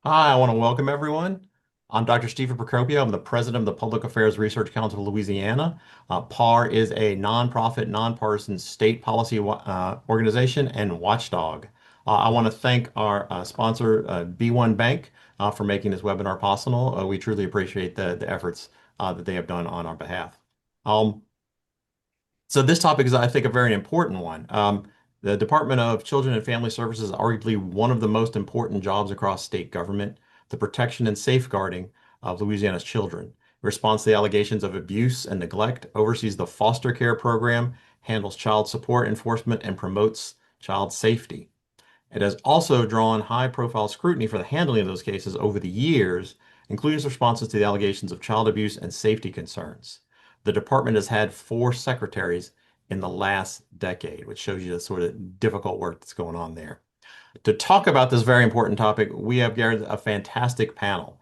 Hi, I want to welcome everyone. I'm Dr. Stephen Procopio. I'm the president of the Public Affairs Research Council of Louisiana. PAR is a nonprofit, nonpartisan state policy organization and watchdog. I want to thank our sponsor, B1 Bank, for making this webinar possible. We truly appreciate the efforts that they have done on our behalf. Um, so this topic is, I think, a very important one. The Department of Children and Family Services is arguably one of the most important jobs across state government, the protection and safeguarding of Louisiana's children. It responds to the allegations of abuse and neglect, oversees the foster care program, handles child support enforcement, and promotes child safety. It has also drawn high-profile scrutiny for the handling of those cases over the years, including its responses to the allegations of child abuse and safety concerns. The department has had four secretaries in the last decade, which shows you the sort of difficult work that's going on there. To talk about this very important topic, we have gathered a fantastic panel.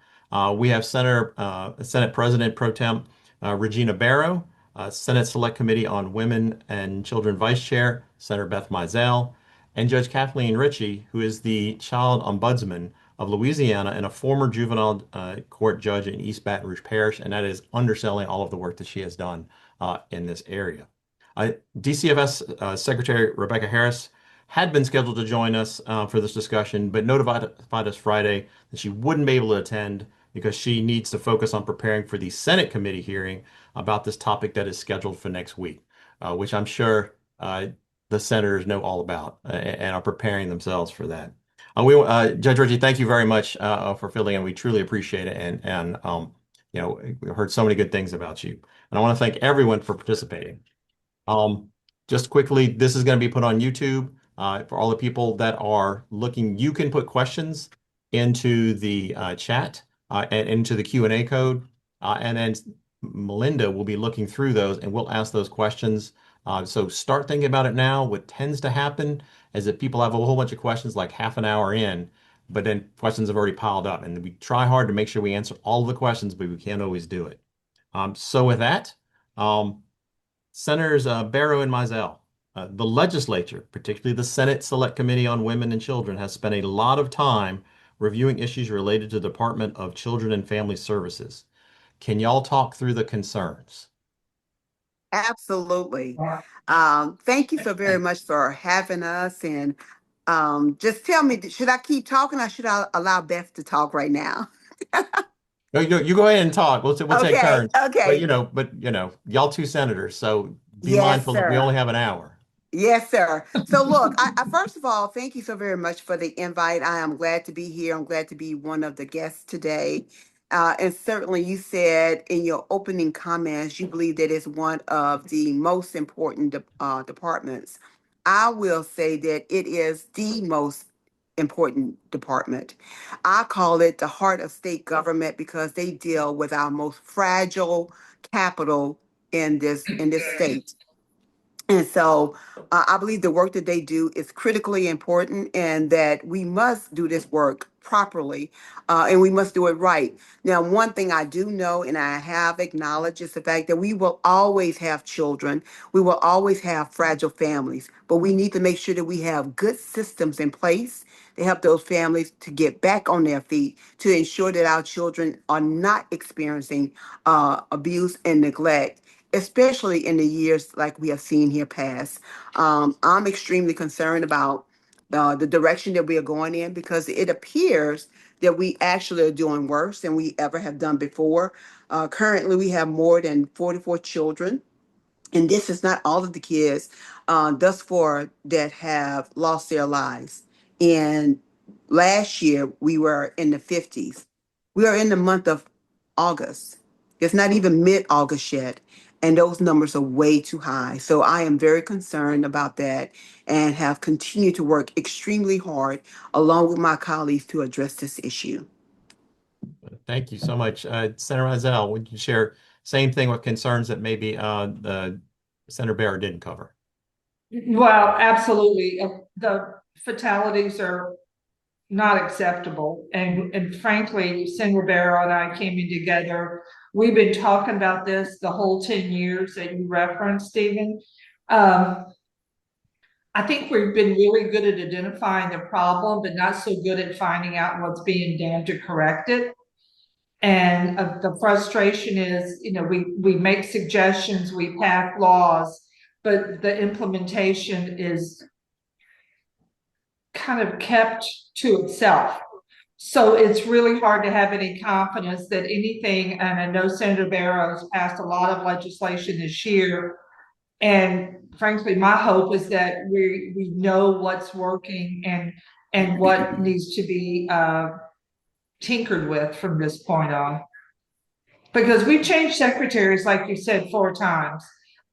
We have Senate President Pro Tem Regina Barrow, Senate Select Committee on Women and Children Vice Chair Senator Beth Mizell, and Judge Kathleen Richey, who is the Child Ombudsman of Louisiana and a former juvenile court judge in East Baton Rouge Parish, and that is underselling all of the work that she has done in this area. DCFS Secretary Rebecca Harris had been scheduled to join us for this discussion, but notified us Friday that she wouldn't be able to attend because she needs to focus on preparing for the Senate committee hearing about this topic that is scheduled for next week, which I'm sure the senators know all about and are preparing themselves for that. Judge Reggie, thank you very much for filling in. We truly appreciate it, and we heard so many good things about you. And I want to thank everyone for participating. Um, just quickly, this is going to be put on YouTube. For all the people that are looking, you can put questions into the chat and into the Q&A code. And then Melinda will be looking through those and we'll ask those questions. So start thinking about it now. What tends to happen is that people have a whole bunch of questions like half an hour in, but then questions have already piled up. And we try hard to make sure we answer all of the questions, but we can't always do it. So with that, um, Senators Barrow and Mizell, the legislature, particularly the Senate Select Committee on Women and Children, has spent a lot of time reviewing issues related to the Department of Children and Family Services. Can y'all talk through the concerns? Absolutely. Thank you so very much for having us. And just tell me, should I keep talking or should I allow Beth to talk right now? No, you go ahead and talk. We'll take Okay, turns. But okay. y'all two senators, so be Yes, mindful that we sir. only have an hour. Yes, sir. So, look, I first of all, thank you so very much for the invite. I am glad to be here. I'm glad to be one of the guests today. And certainly, you said in your opening comments, you believe that it's one of the most important departments. I will say that it is the most important department. I call it the heart of state government because they deal with our most fragile capital in this state. And so I believe the work that they do is critically important and that we must do this work properly and we must do it right. Now, one thing I do know and I have acknowledged is the fact that we will always have children. We will always have fragile families, but we need to make sure that we have good systems in place to help those families to get back on their feet, to ensure that our children are not experiencing abuse and neglect, especially in the years like we have seen here past. I'm extremely concerned about the direction that we are going in because it appears that we actually are doing worse than we ever have done before. Currently, we have more than 44 children, and this is not all of the kids thus far that have lost their lives. And last year, we were in the 50s. We are in the month of August. It's not even mid-August yet, and those numbers are way too high. So I am very concerned about that and have continued to work extremely hard along with my colleagues to address this issue. Thank you so much. Senator Mizell, would you share same thing with concerns that maybe the Senator Barrow didn't cover? Well, absolutely. The fatalities are not acceptable. And frankly, Senator Barrow and I came in together. We've been talking about this the whole 10 years that you referenced, Stephen. Um, I think we've been really good at identifying the problem, but not so good at finding out what's being done to correct it. And the frustration is, we make suggestions, we pass laws, but the implementation is kind of kept to itself. So it's really hard to have any confidence that anything, and I know Senator Barrow has passed a lot of legislation this year. And frankly, my hope is that we know what's working and what needs to be tinkered with from this point on. Because we've changed secretaries, like you said, 4 times.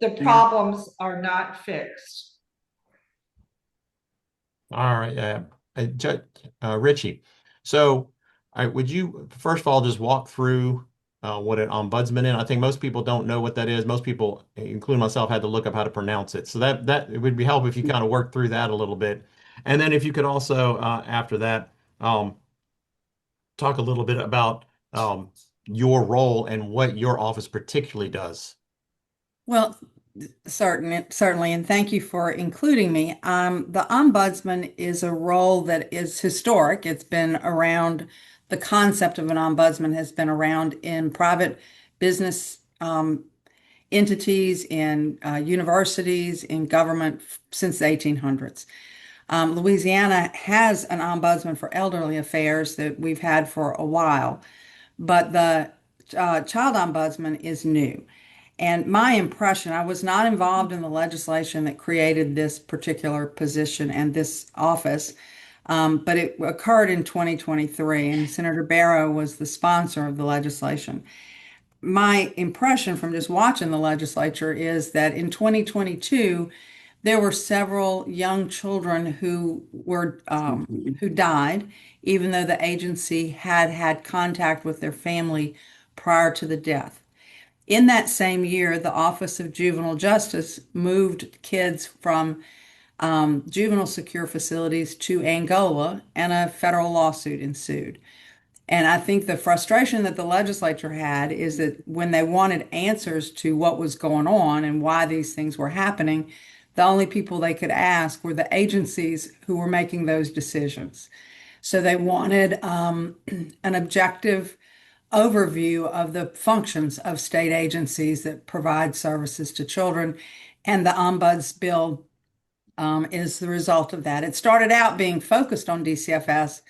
The problems are not fixed. All right, Richey. So, would you first of all just walk through what an ombudsman is? I think most people don't know what that is. Most people, including myself, had to look up how to pronounce it. So that it would be helpful if you kind of work through that a little bit, and then if you could also after that talk a little bit about your role and what your office particularly does. Well, certainly, and thank you for including me. The ombudsman is a role that is historic. It's been around, the concept of an ombudsman has been around in private business entities, in universities, in government since the 1800s. Louisiana has an ombudsman for elderly affairs that we've had for a while, but the child ombudsman is new. And my impression, I was not involved in the legislation that created this particular position and this office, but it occurred in 2023, and Senator Barrow was the sponsor of the legislation. My impression from just watching the legislature is that in 2022, there were several young children who died, even though the agency had had contact with their family prior to the death. In that same year, the Office of Juvenile Justice moved kids from juvenile secure facilities to Angola, and a federal lawsuit ensued. And I think the frustration that the legislature had is that when they wanted answers to what was going on and why these things were happening, the only people they could ask were the agencies who were making those decisions. So they wanted an objective overview of the functions of state agencies that provide services to children. And the Ombuds Bill is the result of that. It started out being focused on DCFS,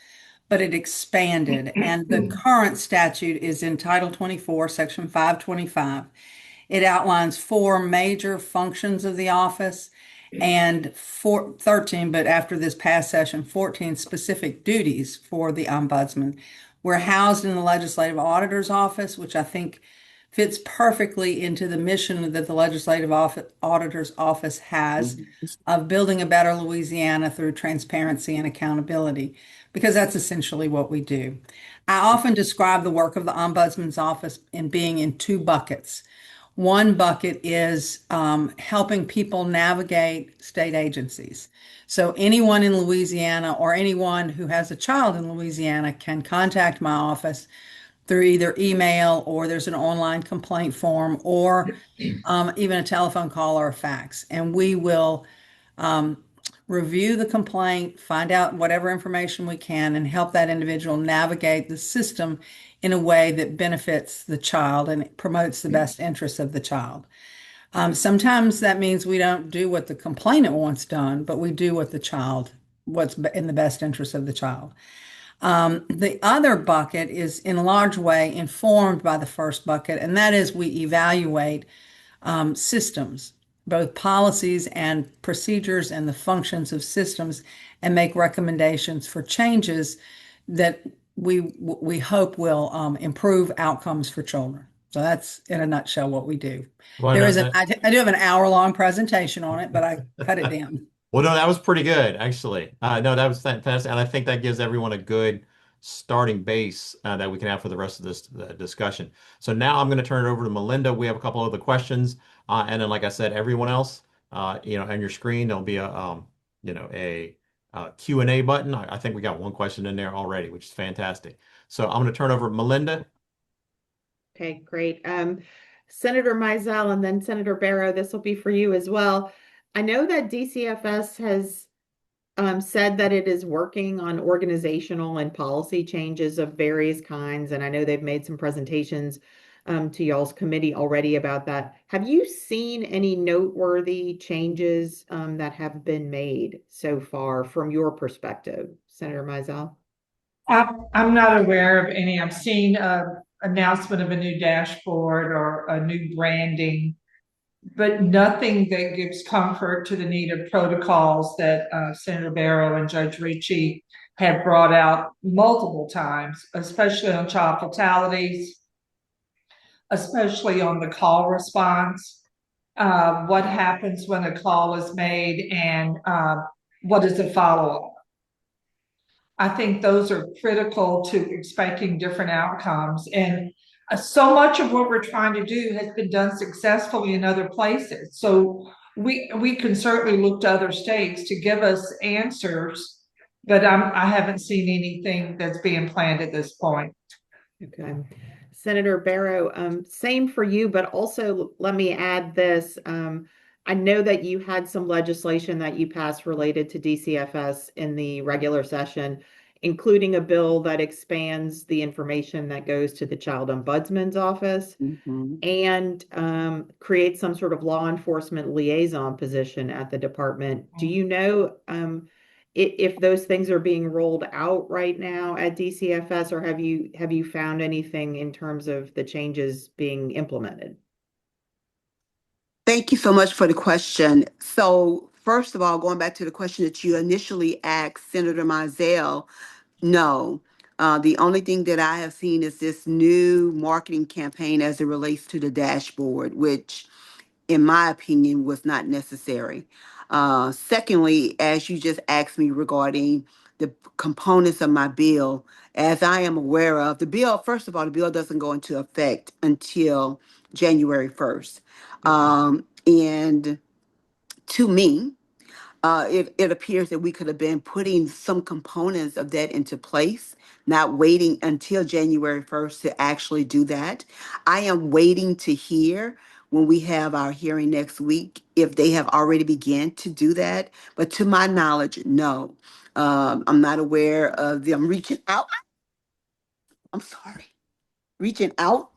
but it expanded. And the current statute is in Title 24, Section 525. It outlines 4 major functions of the office and 13, but after this past session, 14 specific duties for the ombudsman. We're housed in the Legislative Auditor's Office, which I think fits perfectly into the mission that the Legislative Auditor's Office has of building a better Louisiana through transparency and accountability, because that's essentially what we do. I often describe the work of the Ombudsman's Office in being in 2 buckets. One bucket is helping people navigate state agencies. So anyone in Louisiana or anyone who has a child in Louisiana can contact my office through either email, or there's an online complaint form, or even a telephone call or a fax. And we will review the complaint, find out whatever information we can, and help that individual navigate the system in a way that benefits the child and promotes the best interests of the child. Sometimes that means we don't do what the complainant wants done, but we do what's in the best interest of the child. The other bucket is in a large way informed by the first bucket, and that is we evaluate systems, both policies and procedures and the functions of systems, and make recommendations for changes that we hope will improve outcomes for children. So that's in a nutshell what we do. Well, I do have an hour-long presentation on it, but I cut it down. Well, no, that was pretty good, actually. No, that was fantastic, and I think that gives everyone a good starting base that we can have for the rest of this discussion. So now I'm going to turn it over to Melinda. We have a couple other questions, and then, like I said, everyone else, on your screen there'll be a Q&A button. I think we got one question in there already, which is fantastic. So I'm going to turn over to Melinda. Okay, great. Senator Mizell and then Senator Barrow, this will be for you as well. I know that DCFS has said that it is working on organizational and policy changes of various kinds, and I know they've made some presentations to y'all's committee already about that. Have you seen any noteworthy changes that have been made so far from your perspective, Senator Mizell? I'm not aware of any. I've seen a announcement of a new dashboard or a new branding, but nothing that gives comfort to the need of protocols that Senator Barrow and Judge Richey have brought out multiple times, especially on child fatalities, especially on the call response. What happens when a call is made, and what is the follow-up? I think those are critical to expecting different outcomes. And so much of what we're trying to do has been done successfully in other places. So we can certainly look to other states to give us answers, but I haven't seen anything that's being planned at this point. Okay. Senator Barrow, same for you, but also let me add this. I know that you had some legislation that you passed related to DCFS in the regular session, including a bill that expands the information that goes to the Child Ombudsman's office Mhm. and creates some sort of law enforcement liaison position at the department. Do you know if those things are being rolled out right now at DCFS, or have you found anything in terms of the changes being implemented? Thank you so much for the question. So, first of all, going back to the question that you initially asked Senator Mizell, no. The only thing that I have seen is this new marketing campaign as it relates to the dashboard, which, in my opinion, was not necessary. Secondly, as you just asked me regarding the components of my bill, as I am aware of, the bill, first of all, the bill doesn't go into effect until January 1st. And to me, it appears that we could have been putting some components of that into place, not waiting until January 1st to actually do that. I am waiting to hear when we have our hearing next week if they have already begun to do that. But to my knowledge, no. I'm not aware of them reaching out. I'm sorry, reaching out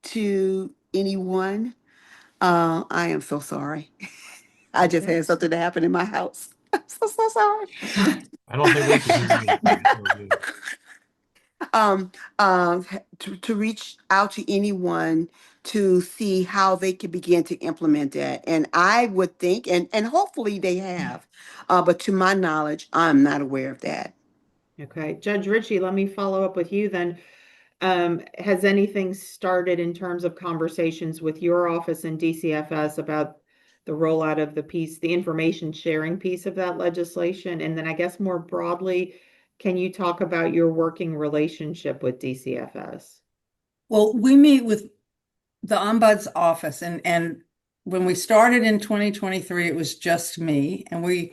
to anyone. I am so sorry. I just Okay. had something to happen in my house. I'm so sorry. I don't think we can hear anything. It's so good. um, to reach out to anyone to see how they can begin to implement that. And I would think, and hopefully they have, but to my knowledge, I'm not aware of that. Okay. Judge Ritchie, let me follow up with you then. Has anything started in terms of conversations with your office and DCFS about the rollout of the information sharing piece of that legislation? And then I guess more broadly, can you talk about your working relationship with DCFS? Well, we meet with the Ombuds office, and when we started in 2023, it was just me, and we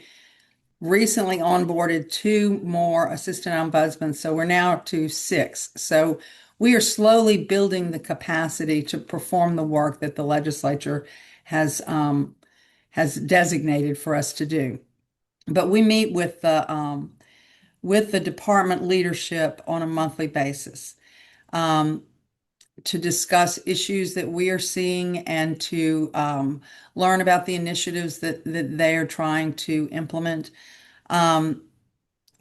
recently onboarded two more assistant ombudsmen, so we're now up to six. So we are slowly building the capacity to perform the work that the legislature has designated for us to do. But we meet with the department leadership on a monthly basis. To discuss issues that we are seeing and to learn about the initiatives that they are trying to implement. On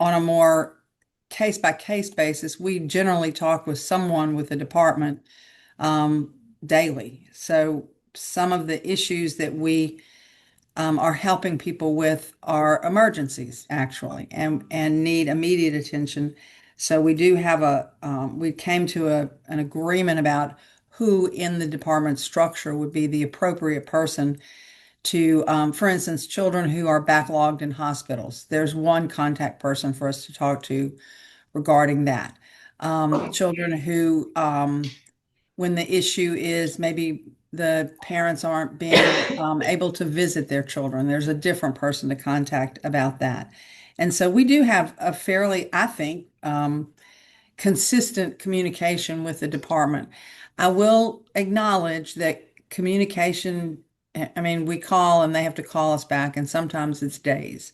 a more case by case basis, we generally talk with someone with the department daily. So some of the issues that we are helping people with are emergencies actually and need immediate attention. So we do have we came to an agreement about who in the department structure would be the appropriate person to, for instance, children who are backlogged in hospitals. There's one contact person for us to talk to regarding that. Children who, when the issue is maybe the parents aren't being able to visit their children, there's a different person to contact about that. And so we do have a fairly, I think, consistent communication with the department. I will acknowledge that communication I mean, we call and they have to call us back, and sometimes it's days.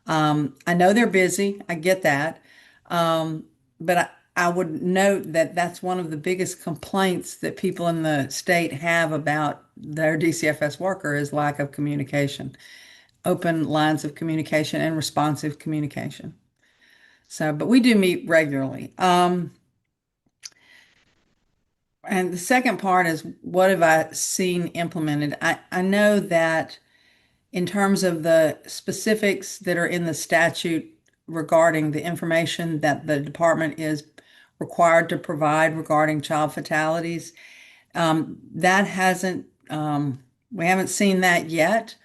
I know they're busy. I get that. But I would note that that's one of the biggest complaints that people in the state have about their DCFS worker is lack of communication, open lines of communication and responsive communication. So, but we do meet regularly. And the second part is what have I seen implemented? I know that in terms of the specifics that are in the statute regarding the information that the department is required to provide regarding child fatalities, that hasn't, we haven't seen that yet.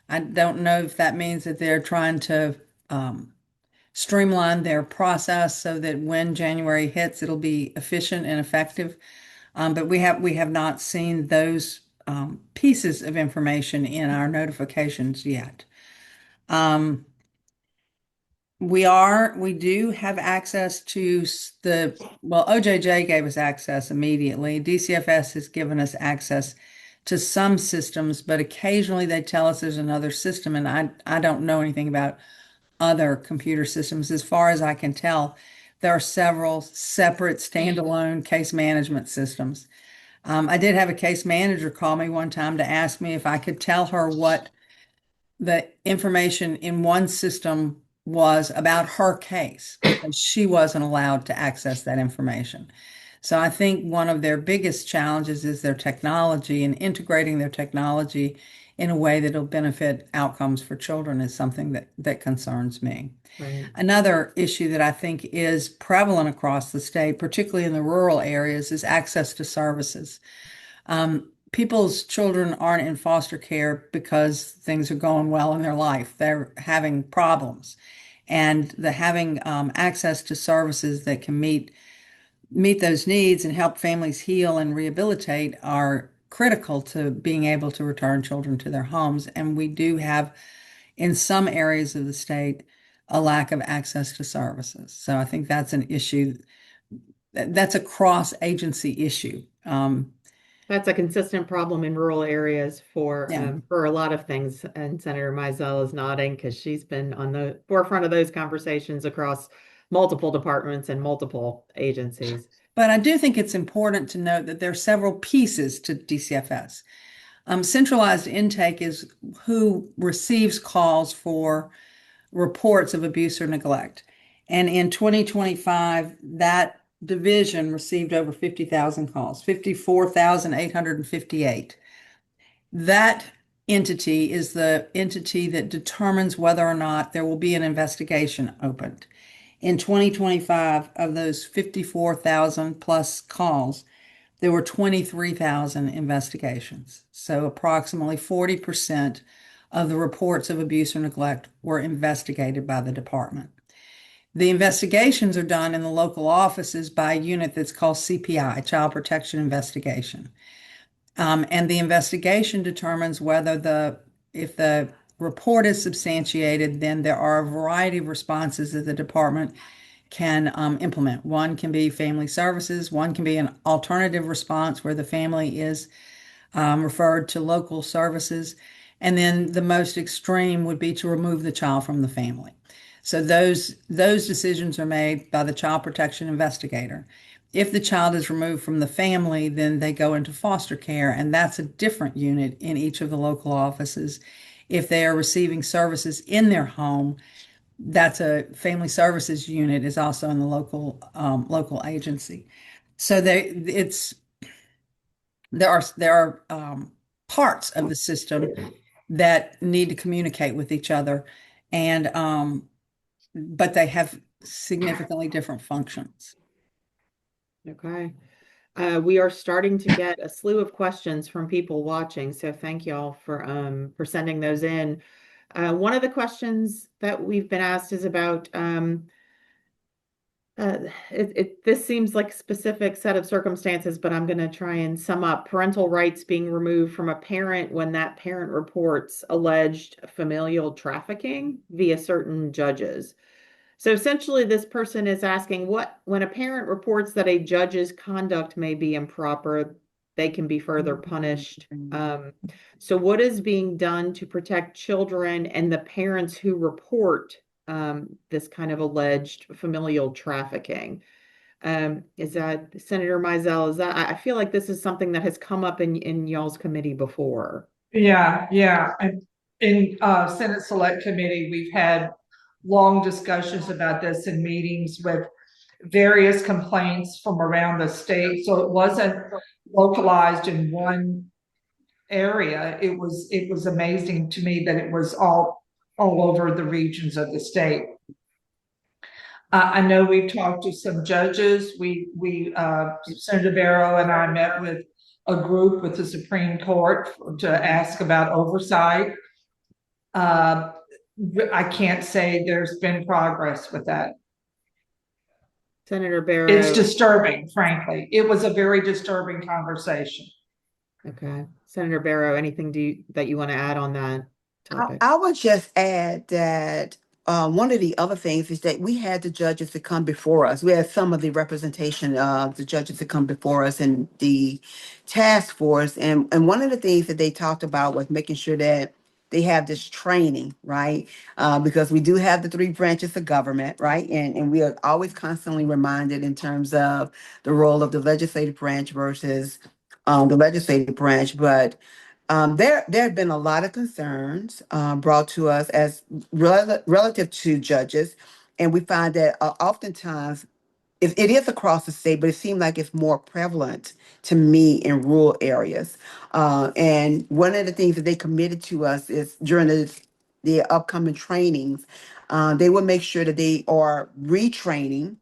I don't know if that means that they're trying to streamline their process so that when January hits, it'll be efficient and effective. But we have not seen those pieces of information in our notifications yet. We do have access to OJJ gave us access immediately. DCFS has given us access to some systems, but occasionally they tell us there's another system, and I don't know anything about other computer systems. As far as I can tell, there are several separate standalone case management systems. I did have a case manager call me one time to ask me if I could tell her what the information in one system was about her case because she wasn't allowed to access that information. So I think one of their biggest challenges is their technology, and integrating their technology in a way that'll benefit outcomes for children is something that concerns me. Right. Another issue that I think is prevalent across the state, particularly in the rural areas, is access to services. People's children aren't in foster care because things are going well in their life. They're having problems. And having access to services that can meet those needs and help families heal and rehabilitate are critical to being able to return children to their homes. And we do have, in some areas of the state, a lack of access to services. So I think that's an issue. That's a cross-agency issue. That's a consistent problem in rural areas Yeah. for a lot of things. And Senator Mizell is nodding because she's been on the forefront of those conversations across multiple departments and multiple agencies. But I do think it's important to note that there are several pieces to DCFS. Centralized intake is who receives calls for reports of abuse or neglect. And in 2025, that division received over 50,000 calls, 54,858. That entity is the entity that determines whether or not there will be an investigation opened. In 2025, of those 54,000 plus calls, there were 23,000 investigations. So approximately 40% of the reports of abuse or neglect were investigated by the department. The investigations are done in the local offices by a unit that's called CPI, Child Protection Investigation. And the investigation determines whether if the report is substantiated, then there are a variety of responses that the department can implement. One can be family services, one can be an alternative response where the family is referred to local services, and then the most extreme would be to remove the child from the family. So those decisions are made by the child protection investigator. If the child is removed from the family, then they go into foster care, and that's a different unit in each of the local offices. If they are receiving services in their home, that's a family services unit is also in the local agency. So there are parts of the system that need to communicate with each other, and but they have significantly different functions. Okay. We are starting to get a slew of questions from people watching, so thank you all for sending those in. One of the questions that we've been asked is about this seems like a specific set of circumstances, but I'm going to try and sum up parental rights being removed from a parent when that parent reports alleged familial trafficking via certain judges. So essentially, this person is asking when a parent reports that a judge's conduct may be improper, they can be further punished. So what is being done to protect children and the parents who report this kind of alleged familial trafficking? Is that Senator Mizell? Is that I feel like this is something that has come up in y'all's committee before. Yeah. And in Senate Select Committee, we've had long discussions about this in meetings with various complaints from around the state. So it wasn't localized in one area. It was amazing to me that it was all over the regions of the state. I know we've talked to some judges. Senator Barrow and I met with a group with the Supreme Court to ask about oversight. I can't say there's been progress with that. Senator Barrow. It's disturbing, frankly. It was a very disturbing conversation. Okay. Senator Barrow, anything that you want to add on that topic? I would just add that one of the other things is that we had the judges that come before us. We had some of the representation of the judges that come before us in the task force. And one of the things that they talked about was making sure that they have this training, right? Because we do have the three branches of government, right? And we are always constantly reminded in terms of the role of the legislative branch versus the legislative branch. But there have been a lot of concerns brought to us as relative to judges, and we find that oftentimes it is across the state, but it seems like it's more prevalent to me in rural areas. And one of the things that they committed to us is during the upcoming trainings, they will make sure that they are retraining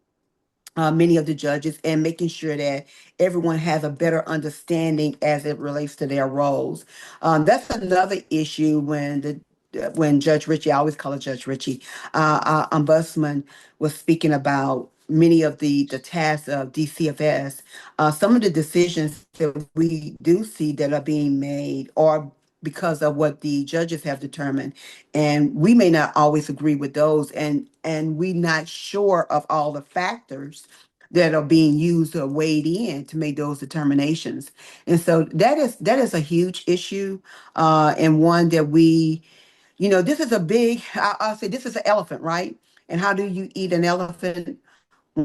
many of the judges and making sure that everyone has a better understanding as it relates to their roles. That's another issue when Judge Richey, I always call her Judge Richey, Ombudsman was speaking about many of the tasks of DCFS. Some of the decisions that we do see that are being made are because of what the judges have determined, and we may not always agree with those, and we're not sure of all the factors that are being used or weighed in to make those determinations. And so that is a huge issue, and one that this is a big, I'll say this is an elephant, right? And how do you eat an elephant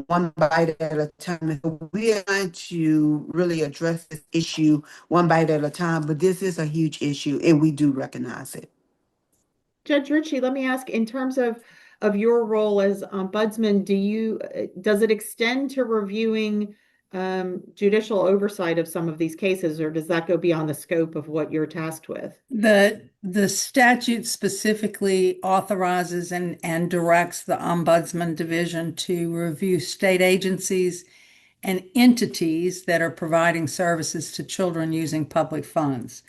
one bite at a time? And so we are going to really address this issue one bite at a time, but this is a huge issue and we do recognize it. Judge Richey, let me ask, in terms of your role as ombudsman, does it extend to reviewing judicial oversight of some of these cases, or does that go beyond the scope of what you're tasked with? The statute specifically authorizes and directs the Ombudsman Division to review state agencies and entities that are providing services to children using public funds.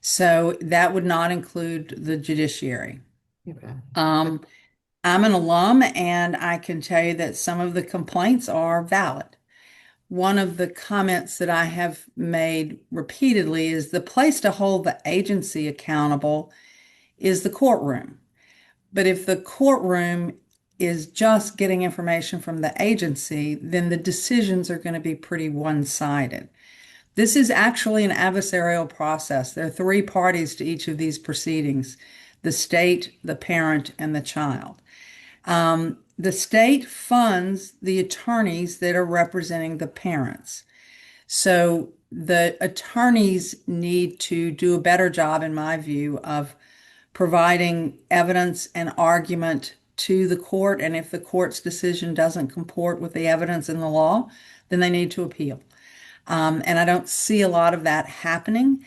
So that would not include the judiciary. Okay. I'm an alum, and I can tell you that some of the complaints are valid. One of the comments that I have made repeatedly is the place to hold the agency accountable is the courtroom. But if the courtroom is just getting information from the agency, then the decisions are going to be pretty one-sided. This is actually an adversarial process. There are three parties to each of these proceedings: the state, the parent, and the child. The state funds the attorneys that are representing the parents. So the attorneys need to do a better job, in my view, of providing evidence and argument to the court. And if the court's decision doesn't comport with the evidence in the law, then they need to appeal. And I don't see a lot of that happening.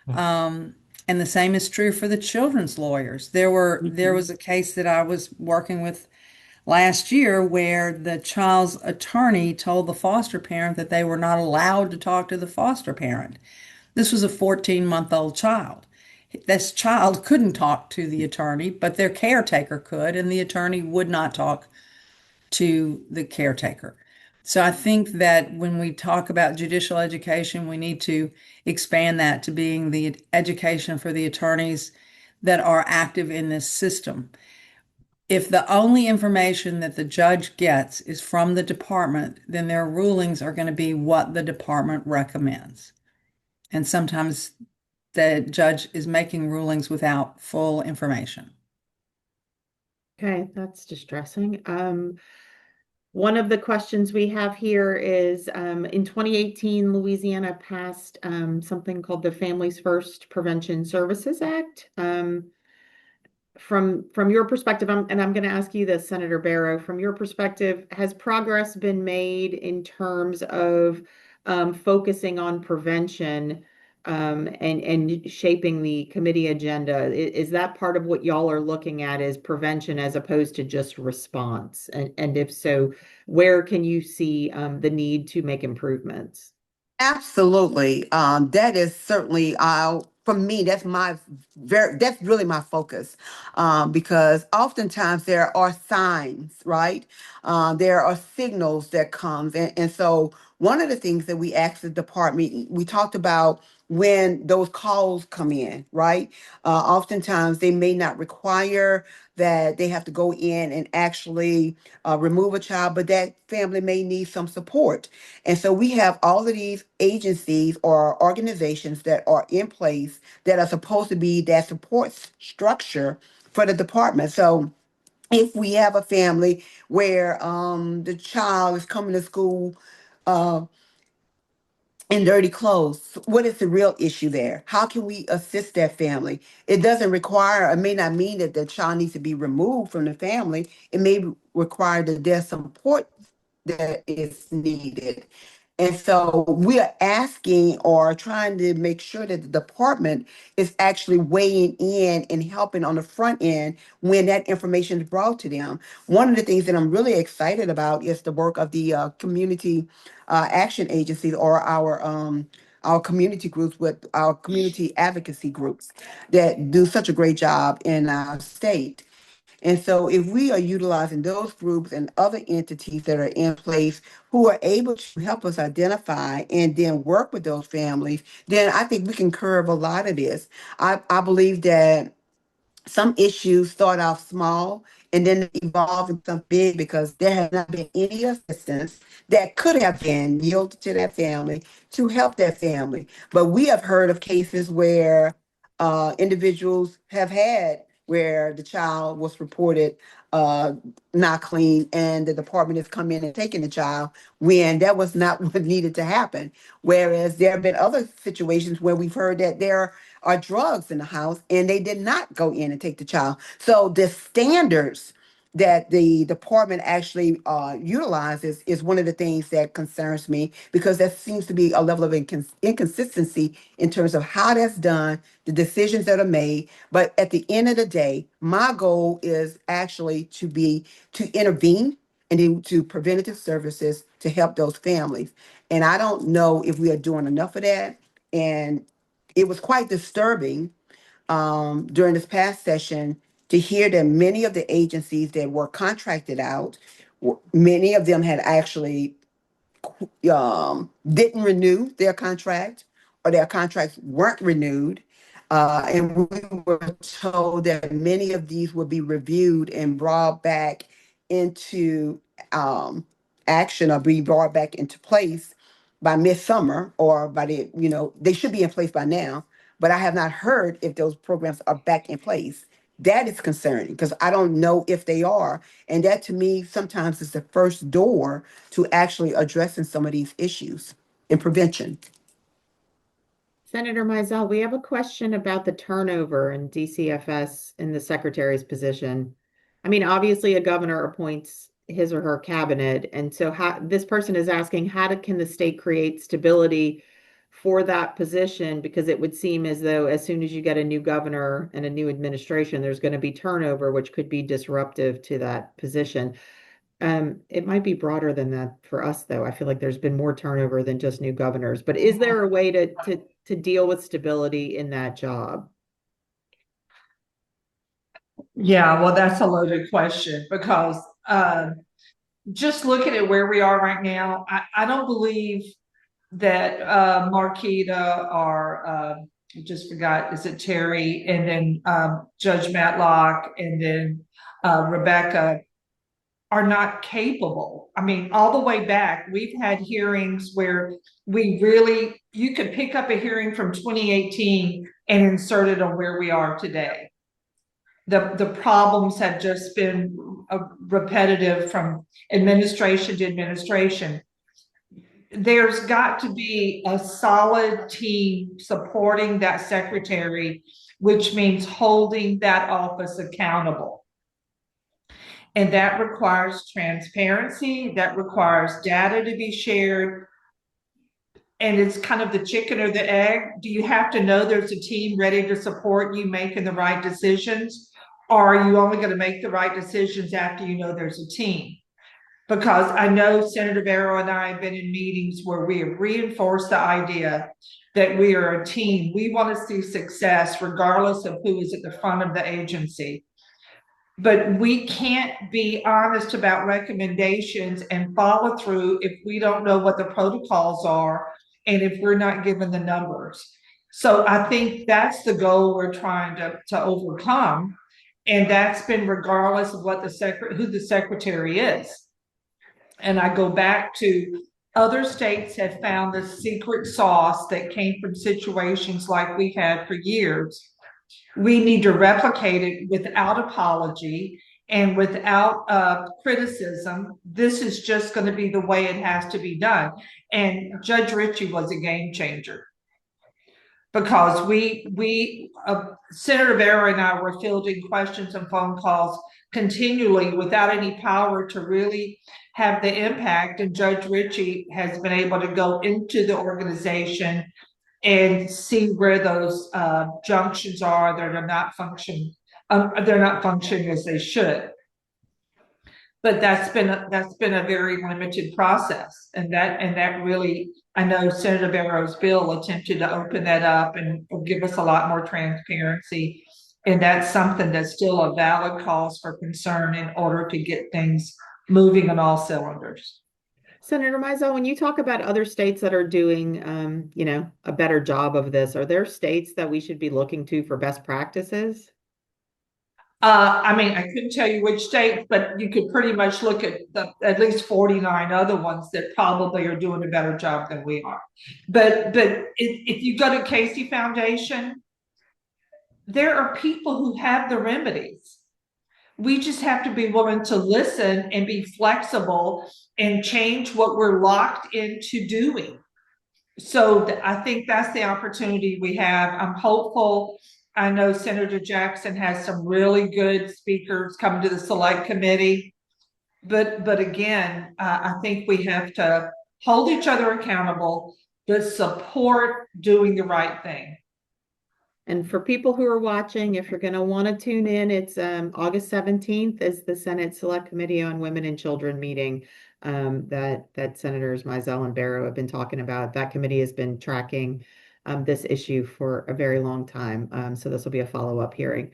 And the same is true for the children's lawyers. There was a case that I was working with last year where the child's attorney told the foster parent that they were not allowed to talk to the foster parent. This was a 14-month-old child. This child couldn't talk to the attorney, but their caretaker could, and the attorney would not talk to the caretaker. So I think that when we talk about judicial education, we need to expand that to being the education for the attorneys that are active in this system. If the only information that the judge gets is from the department, then their rulings are going to be what the department recommends. And sometimes the judge is making rulings without full information. Okay, that's distressing. One of the questions we have here is in 2018, Louisiana passed something called the Families First Prevention Services Act. From your perspective, and I'm going to ask you this, Senator Barrow, from your perspective, has progress been made in terms of focusing on prevention and shaping the committee agenda? Is that part of what y'all are looking at, is prevention as opposed to just response? And if so, where can you see the need to make improvements? Absolutely. That is certainly for me, that's really my focus. Because oftentimes there are signs, right? There are signals that comes. And so one of the things that we asked the department, we talked about when those calls come in, right? Oftentimes they may not require that they have to go in and actually remove a child, but that family may need some support. And so we have all of these agencies or organizations that are in place that are supposed to be that support structure for the department. So if we have a family where the child is coming to school uh, in dirty clothes, what is the real issue there? How can we assist that family? It doesn't require, it may not mean that the child needs to be removed from the family. It may require that there's some support that is needed. And so we are asking or trying to make sure that the department is actually weighing in and helping on the front end when that information is brought to them. One of the things that I'm really excited about is the work of the community action agencies, or our community groups, with our community advocacy groups that do such a great job in our state. And so if we are utilizing those groups and other entities that are in place who are able to help us identify and then work with those families, then I think we can curb a lot of this. I believe that some issues start off small and then evolve into something big because there has not been any assistance that could have been yielded to that family to help that family. But we have heard of cases where individuals have had where the child was reported uh, not clean, and the department has come in and taken the child when that was not what needed to happen. Whereas there have been other situations where we've heard that there are drugs in the house and they did not go in and take the child. So the standards that the department actually utilizes is one of the things that concerns me, because there seems to be a level of inconsistency in terms of how that's done, the decisions that are made. But at the end of the day, my goal is actually to intervene and to preventative services to help those families. And I don't know if we are doing enough of that. And it was quite disturbing during this past session to hear that many of the agencies that were contracted out, many of them had actually didn't renew their contract, or their contracts weren't renewed. And we were told that many of these would be reviewed and brought back into um, action, or be brought back into place by midsummer, or by they should be in place by now. But I have not heard if those programs are back in place. That is concerning because I don't know if they are. And that to me sometimes is the first door to actually addressing some of these issues in prevention. Senator Mizell, we have a question about the turnover in DCFS in the secretary's position. I mean, obviously, a governor appoints his or her cabinet, and so this person is asking, can the state create stability for that position? Because it would seem as though as soon as you get a new governor and a new administration, there's going to be turnover, which could be disruptive to that position. It might be broader than that for us, though. I feel like there's been more turnover than just new governors. But is there a way to deal with stability in that job? Yeah, well, that's a loaded question because just looking at where we are right now, I don't believe that Marquita or I just forgot, is it Terry, and then Judge Matlock, and then Rebecca are not capable. I mean, all the way back, we've had hearings where you could pick up a hearing from 2018 and insert it on where we are today. The problems have just been repetitive from administration to administration. There's got to be a solid team supporting that secretary, which means holding that office accountable. And that requires transparency, that requires data to be shared. And it's kind of the chicken or the egg. Do you have to know there's a team ready to support you making the right decisions? Or are you only going to make the right decisions after you know there's a team? Because I know Senator Barrow and I have been in meetings where we have reinforced the idea that we are a team. We want to see success regardless of who is at the front of the agency. But we can't be honest about recommendations and follow through if we don't know what the protocols are and if we're not given the numbers. So I think that's the goal we're trying to overcome. And that's been regardless of what who the secretary is. And I go back to other states have found the secret sauce that came from situations like we've had for years. We need to replicate it without apology and without criticism. This is just going to be the way it has to be done. And Judge Richey was a game changer because Senator Barrow and I were fielding questions and phone calls continually without any power to really have the impact. And Judge Richey has been able to go into the organization and see where those junctions are that are not functioning. They're not functioning as they should. But that's been a very limited process, and that really, I know Senator Barrow's bill attempted to open that up and give us a lot more transparency, and that's something that's still a valid cause for concern in order to get things moving on all cylinders. Senator Mizell, when you talk about other states that are doing, a better job of this, are there states that we should be looking to for best practices? I mean, I couldn't tell you which state, but you could pretty much look at at least 49 other ones that probably are doing a better job than we are. But if you go to Casey Foundation, there are people who have the remedies. We just have to be willing to listen and be flexible and change what we're locked into doing. So I think that's the opportunity we have. I'm hopeful. I know Senator Jackson has some really good speakers coming to the select committee. But again, I think we have to hold each other accountable, but support doing the right thing. And for people who are watching, if you're going to want to tune in, it's August 17th is the Senate Select Committee on Women and Children meeting that Senators Mizell and Barrow have been talking about. That committee has been tracking this issue for a very long time. So this will be a follow-up hearing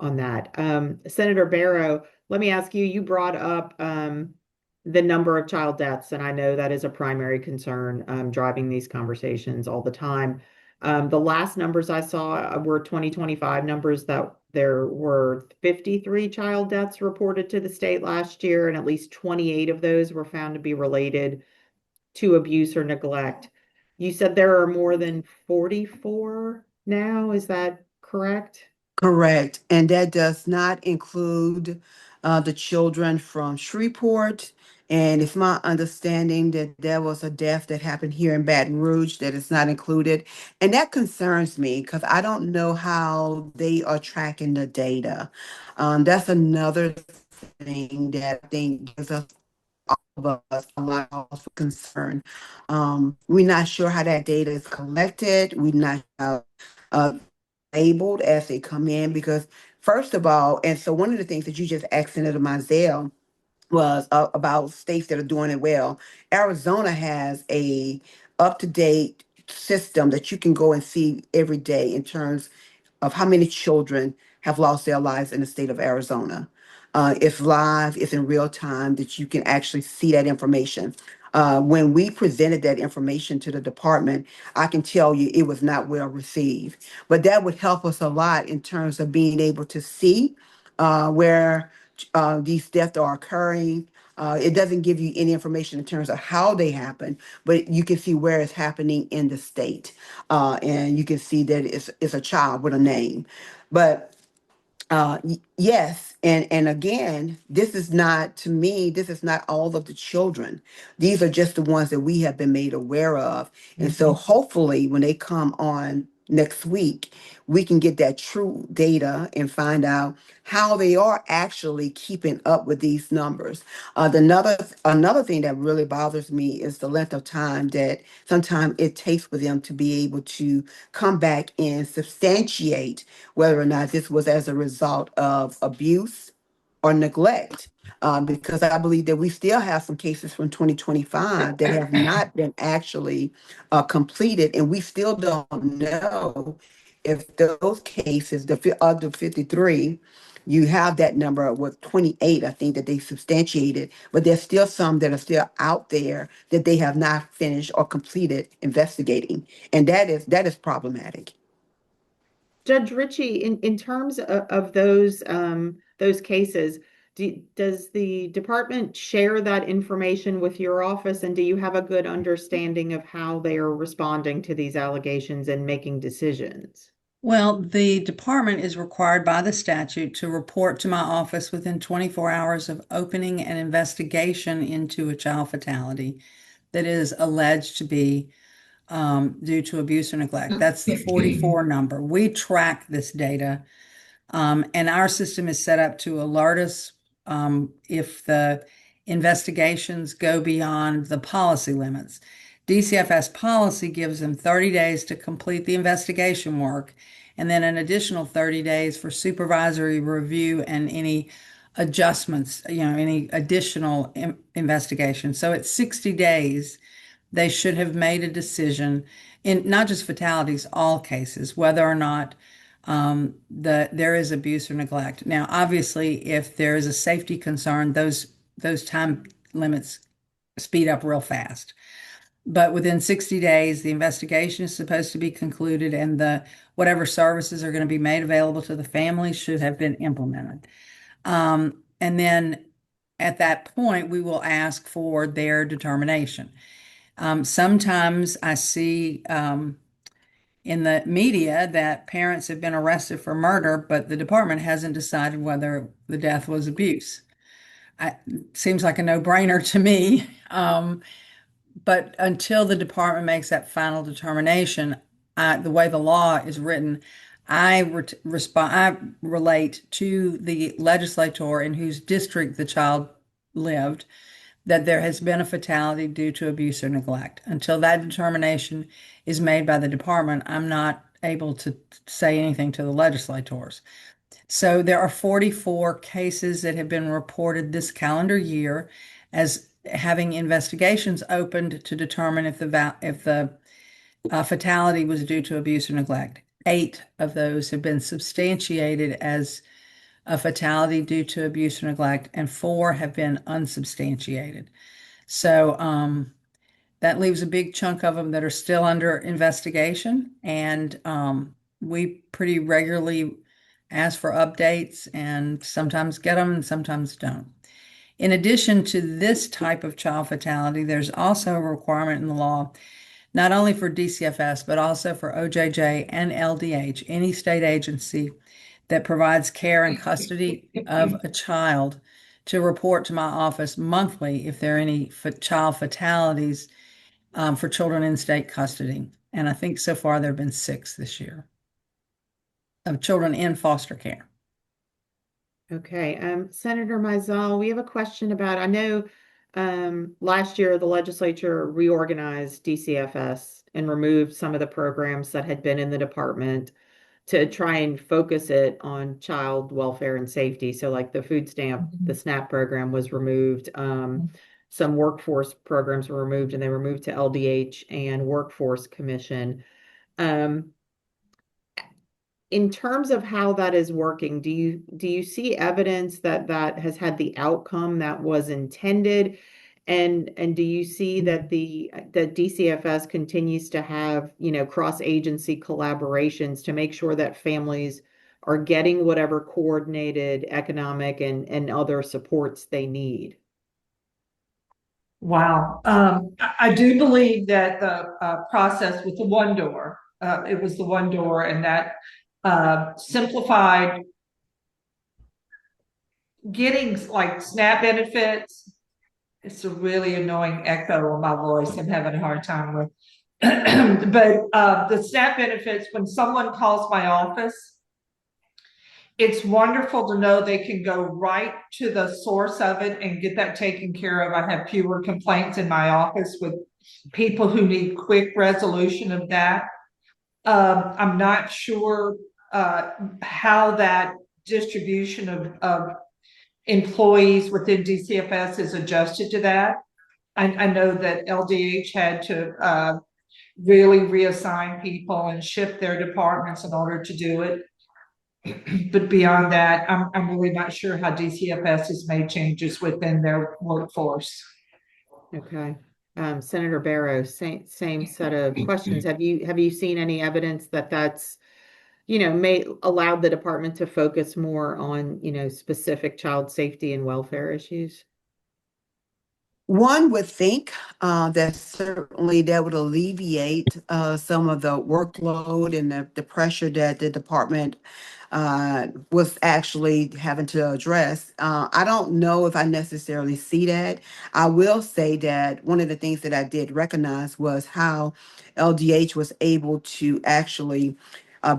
on that. Senator Barrow, let me ask you, you brought up the number of child deaths, and I know that is a primary concern driving these conversations all the time. The last numbers I saw were 2025 numbers that there were 53 child deaths reported to the state last year, and at least 28 of those were found to be related to abuse or neglect. You said there are more than 44 now, is that correct? Correct. And that does not include the children from Shreveport. And it's my understanding that there was a death that happened here in Baton Rouge that is not included. And that concerns me because I don't know how they are tracking the data. That's another thing that I think gives us of us a lot of concern. We're not sure how that data is collected. We're not labeled as they come in because, first of all, and so one of the things that you just asked Senator Mizell was about states that are doing it well. Arizona has a up-to-date system that you can go and see every day in terms of how many children have lost their lives in the state of Arizona. It's live, it's in real time that you can actually see that information. When we presented that information to the department, I can tell you it was not well received. But that would help us a lot in terms of being able to see where these deaths are occurring. It doesn't give you any information in terms of how they happen, but you can see where it's happening in the state. And you can see that it's a child with a name. But yes, and again, this is not, to me, this is not all of the children. These are just the ones that we have been made aware of. And so hopefully when they come on next week, we can get that true data and find out how they are actually keeping up with these numbers. Another thing that really bothers me is the length of time that sometimes it takes for them to be able to come back and substantiate whether or not this was as a result of abuse or neglect. Because I believe that we still have some cases from 2025 that have not been actually completed, and we still don't know if those cases, of the 53, you have that number with 28, I think, that they substantiated, but there's still some that are still out there that they have not finished or completed investigating, and that is problematic. Judge Richey, in terms of those cases, does the department share that information with your office, and do you have a good understanding of how they are responding to these allegations and making decisions? Well, the department is required by the statute to report to my office within 24 hours of opening an investigation into a child fatality that is alleged to be due to abuse or neglect. That's the 44 number. We track this data, and our system is set up to alert us if the investigations go beyond the policy limits. DCFS policy gives them 30 days to complete the investigation work, and then an additional 30 days for supervisory review and any adjustments, any additional investigation. So it's 60 days. They should have made a decision in not just fatalities, all cases, whether or not there is abuse or neglect. Now, obviously, if there is a safety concern, those time limits speed up real fast. But within 60 days, the investigation is supposed to be concluded, and whatever services are going to be made available to the family should have been implemented. And then at that point, we will ask for their determination. Sometimes I see in the media that parents have been arrested for murder, but the department hasn't decided whether the death was abuse. Seems like a no-brainer to me. But until the department makes that final determination, the way the law is written, I relate to the legislator in whose district the child lived that there has been a fatality due to abuse or neglect. Until that determination is made by the department, I'm not able to say anything to the legislators. So there are 44 cases that have been reported this calendar year as having investigations opened to determine if the fatality was due to abuse or neglect. 8 of those have been substantiated as a fatality due to abuse or neglect, and 4 have been unsubstantiated. So that leaves a big chunk of them that are still under investigation, and we pretty regularly ask for updates and sometimes get them and sometimes don't. In addition to this type of child fatality, there's also a requirement in the law, not only for DCFS, but also for OJJ and LDH, any state agency that provides care and custody of a child, to report to my office monthly if there are any child fatalities for children in state custody. And I think so far there have been 6 this year of children in foster care. Okay, Senator Mizell, we have a question about, I know last year the legislature reorganized DCFS and removed some of the programs that had been in the department to try and focus it on child welfare and safety. So like the food stamp, the SNAP program was removed. Some workforce programs were removed, and they were moved to LDH and Workforce Commission. In terms of how that is working, do you see evidence that that has had the outcome that was intended? And do you see that that DCFS continues to have, cross-agency collaborations to make sure that families are getting whatever coordinated economic and other supports they need. Wow. I do believe that the process with the one door, it was the one door, and that simplified getting like SNAP benefits. It's a really annoying echo in my voice. I'm having a hard time with. But the SNAP benefits, when someone calls my office, it's wonderful to know they can go right to the source of it and get that taken care of. I have fewer complaints in my office with people who need quick resolution of that. I'm not sure how that distribution of employees within DCFS is adjusted to that. I know that LDH had to really reassign people and shift their departments in order to do it. But beyond that, I'm really not sure how DCFS has made changes within their workforce. Okay. Senator Barrow, same set of questions. Have you seen any evidence that that's, may allowed the department to focus more on, specific child safety and welfare issues? One would think that certainly that would alleviate some of the workload and the pressure that the department was actually having to address. I don't know if I necessarily see that. I will say that one of the things that I did recognize was how LDH was able to actually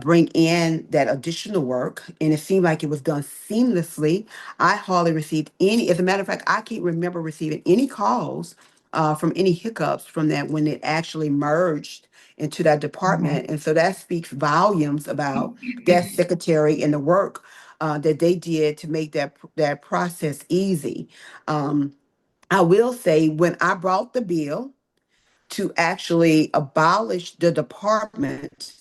bring in that additional work, and it seemed like it was done seamlessly. I hardly received any, as a matter of fact, I can't remember receiving any calls from any hiccups from that when it actually merged into that department. And so that speaks volumes about that secretary and the work that they did to make that process easy. I will say when I brought the bill to actually abolish the department,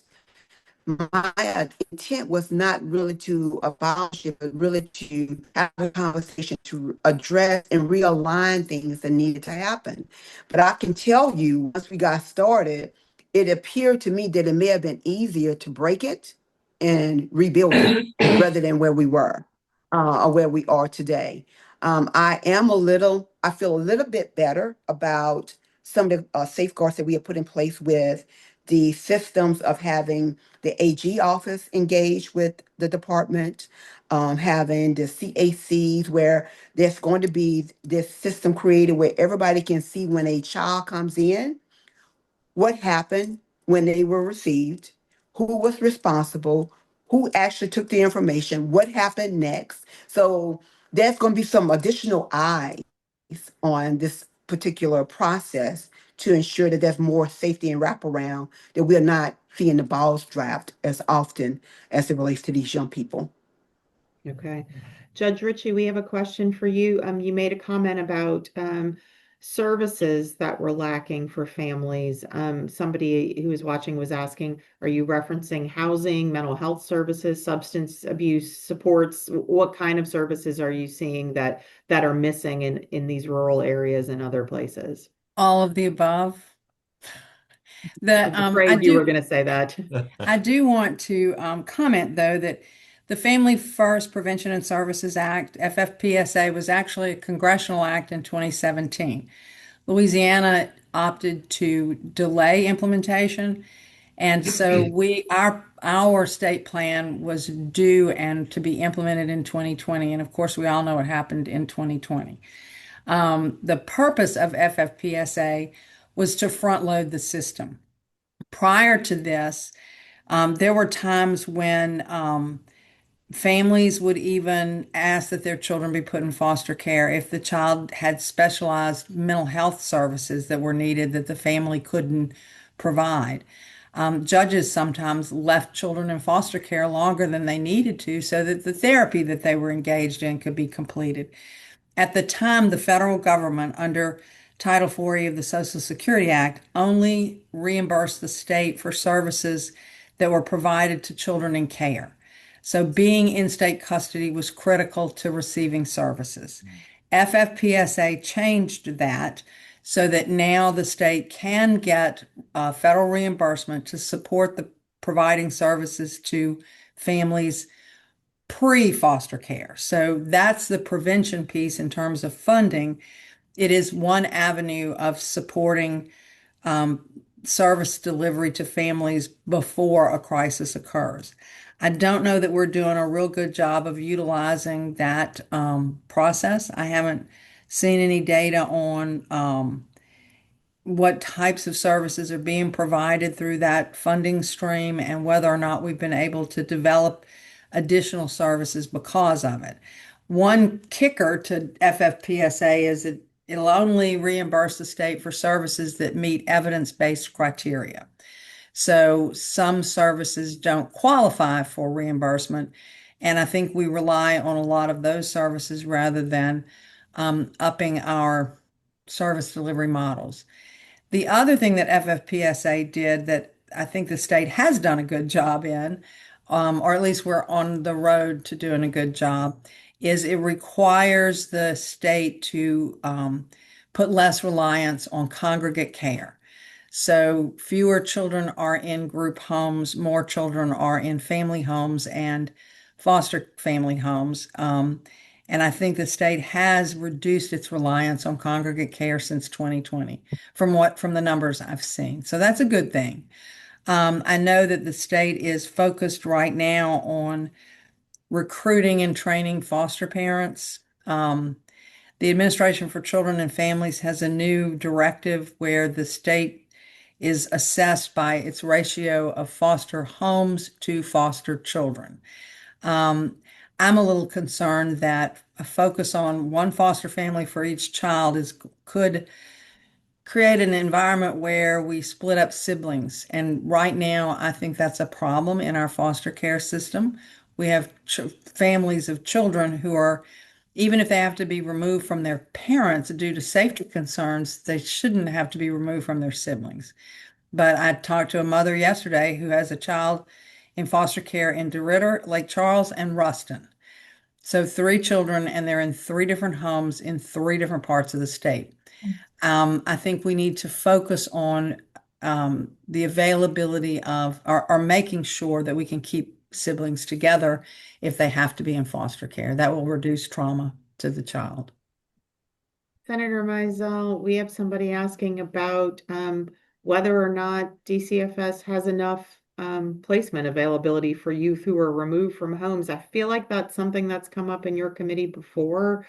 my intent was not really to abolish it, but really to have a conversation to address and realign things that needed to happen. But I can tell you, once we got started, it appeared to me that it may have been easier to break it and rebuild it rather than where we were or where we are today. I feel a little bit better about some of the safeguards that we have put in place with the systems of having the AG office engaged with the department, having the CACs where there's going to be this system created where everybody can see when a child comes in, what happened when they were received, who was responsible, who actually took the information, what happened next. So there's going to be some additional eyes on this particular process to ensure that there's more safety and wraparound, that we're not seeing the balls dropped as often as it relates to these young people. Okay. Judge Richey, we have a question for you. You made a comment about services that were lacking for families. Somebody who was watching was asking, are you referencing housing, mental health services, substance abuse supports? What kind of services are you seeing that are missing in these rural areas and other places? All of the above. I was afraid you were going to say that. I do want to comment, though, that the Family First Prevention and Services Act, FFPSA, was actually a congressional act in 2017. Louisiana opted to delay implementation, and so our state plan was due and to be implemented in 2020. And of course, we all know what happened in 2020. The purpose of FFPSA was to front load the system. Prior to this, there were times when families would even ask that their children be put in foster care if the child had specialized mental health services that were needed that the family couldn't provide. Judges sometimes left children in foster care longer than they needed to so that the therapy that they were engaged in could be completed. At the time, the federal government, under Title 40 of the Social Security Act, only reimbursed the state for services that were provided to children in care. So being in state custody was critical to receiving services. FFPSA changed that so that now the state can get federal reimbursement to support the providing services to families pre-foster care. So that's the prevention piece in terms of funding. It is one avenue of supporting um, service delivery to families before a crisis occurs. I don't know that we're doing a real good job of utilizing that process. I haven't seen any data on what types of services are being provided through that funding stream and whether or not we've been able to develop additional services because of it. One kicker to FFPSA is that it'll only reimburse the state for services that meet evidence-based criteria. So some services don't qualify for reimbursement, and I think we rely on a lot of those services rather than upping our service delivery models. The other thing that FFPSA did that I think the state has done a good job in, or at least we're on the road to doing a good job, is it requires the state to put less reliance on congregate care. So fewer children are in group homes, more children are in family homes and foster family homes. And I think the state has reduced its reliance on congregate care since 2020 from the numbers I've seen. So that's a good thing. I know that the state is focused right now on recruiting and training foster parents. The Administration for Children and Families has a new directive where the state is assessed by its ratio of foster homes to foster children. I'm a little concerned that a focus on one foster family for each child could create an environment where we split up siblings. And right now, I think that's a problem in our foster care system. We have families of children who are, even if they have to be removed from their parents due to safety concerns, they shouldn't have to be removed from their siblings. But I talked to a mother yesterday who has a child in foster care in DeRidder, Lake Charles, and Ruston. So 3 children, and they're in 3 different homes in 3 different parts of the state. I think we need to focus on the availability of, or making sure that we can keep siblings together if they have to be in foster care. That will reduce trauma to the child. Senator Mizell, we have somebody asking about whether or not DCFS has enough placement availability for youth who are removed from homes. I feel like that's something that's come up in your committee before.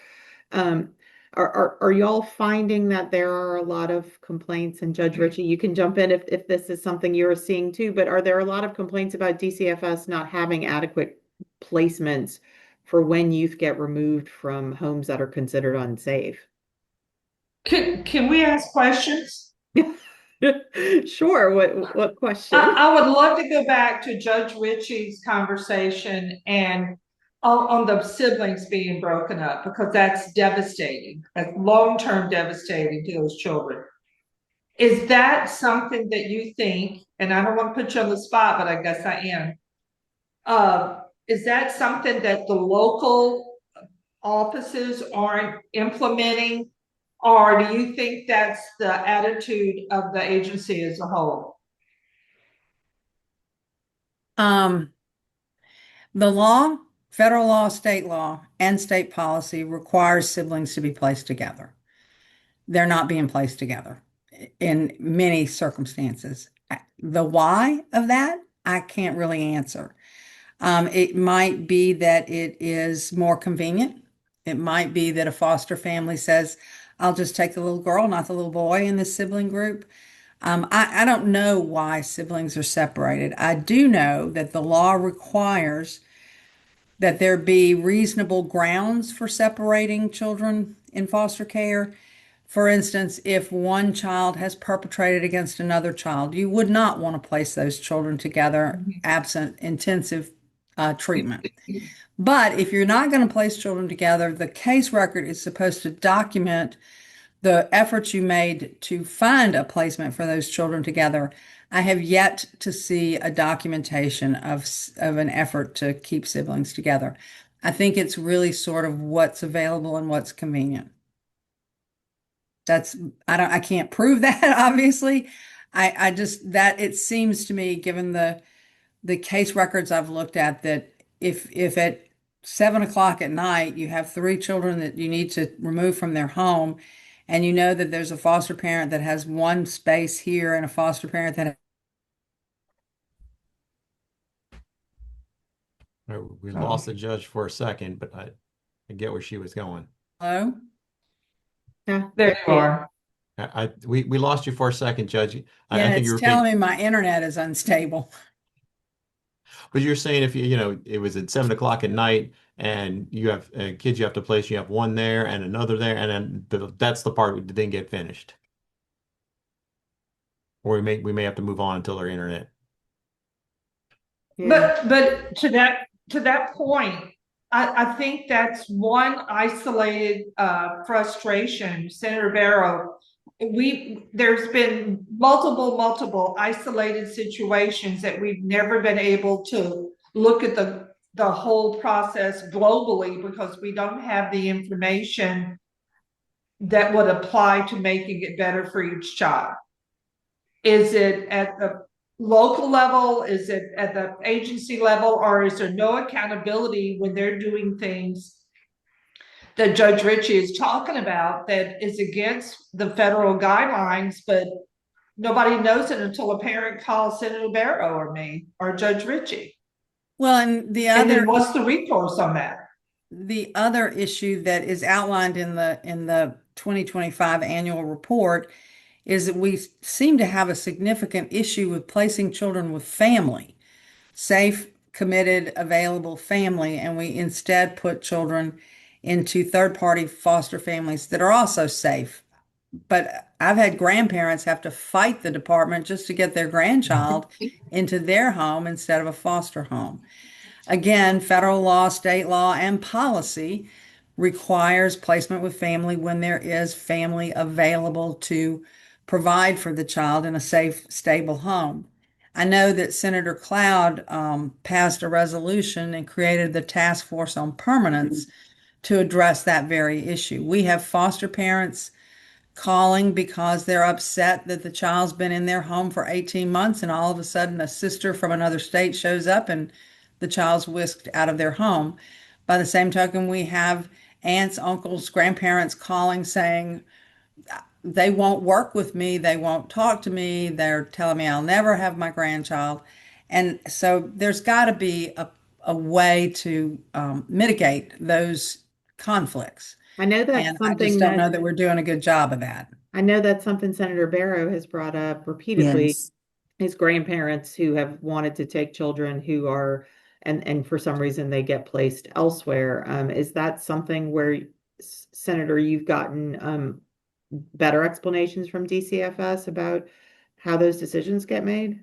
Are y'all finding that there are a lot of complaints? And Judge Richey, you can jump in if this is something you're seeing too, but are there a lot of complaints about DCFS not having adequate placements for when youth get removed from homes that are considered unsafe? Can we ask questions? Sure. What question? I would love to go back to Judge Richey's conversation and on the siblings being broken up, because that's devastating, that's long-term devastating to those children. Is that something that you think, and I don't want to put you on the spot, but I guess I am, is that something that the local offices aren't implementing? Or do you think that's the attitude of the agency as a whole? The law, federal law, state law, and state policy requires siblings to be placed together. They're not being placed together in many circumstances. The why of that, I can't really answer. It might be that it is more convenient. It might be that a foster family says, I'll just take the little girl, not the little boy in this sibling group. I don't know why siblings are separated. I do know that the law requires that there be reasonable grounds for separating children in foster care. For instance, if one child has perpetrated against another child, you would not want to place those children together absent intensive treatment. But if you're not going to place children together, the case record is supposed to document the efforts you made to find a placement for those children together. I have yet to see a documentation of an effort to keep siblings together. I think it's really sort of what's available and what's convenient. I can't prove that, obviously. I just, that it seems to me, given the case records I've looked at, that if 7 o'clock at night, you have three children that you need to remove from their home, and you know that there's a foster parent that has one space here and a foster parent that. We Oh, lost the judge for a second, but I get where she was going. hello? Yeah, There you are. We lost you for a second, Judge. I Yeah, think you it's telling repeat, me my internet is unstable. but you're saying if it was at 7 o'clock at night and you have kids you have to place, you have one there and another there, and then that's the part that didn't get finished. Or we may have to move on until our internet. yeah. But to that point, I think that's one isolated frustration, Senator Barrow. There's been multiple isolated situations that we've never been able to look at the whole process globally because we don't have the information that would apply to making it better for each child. Is it at the local level? Is it at the agency level? Or is there no accountability when they're doing things that Judge Richey is talking about that is against the federal guidelines, but nobody knows it until a parent calls Senator Barrow or me or Judge Richey? Well, and the And other then what's the recourse on that? the other issue that is outlined in the 2025 annual report is that we seem to have a significant issue with placing children with family, safe, committed, available family, and we instead put children into third-party foster families that are also safe. But I've had grandparents have to fight the department just to get their grandchild into their home instead of a foster home. Again, federal law, state law, and policy requires placement with family when there is family available to provide for the child in a safe, stable home. I know that Senator Cloud passed a resolution and created the Task Force on Permanence to address that very issue. We have foster parents calling because they're upset that the child's been in their home for 18 months and all of a sudden a sister from another state shows up and the child's whisked out of their home. By the same token, we have aunts, uncles, grandparents calling saying they won't work with me, they won't talk to me, they're telling me I'll never have my grandchild. And so there's got to be a way to mitigate those conflicts. I know that's And I just something don't know that that we're doing a good job of that. I know that's something Senator Barrow has brought up repeatedly. Yes. His grandparents who have wanted to take children who are and for some reason they get placed elsewhere. Is that something where Senator, you've gotten better explanations from DCFS about how those decisions get made?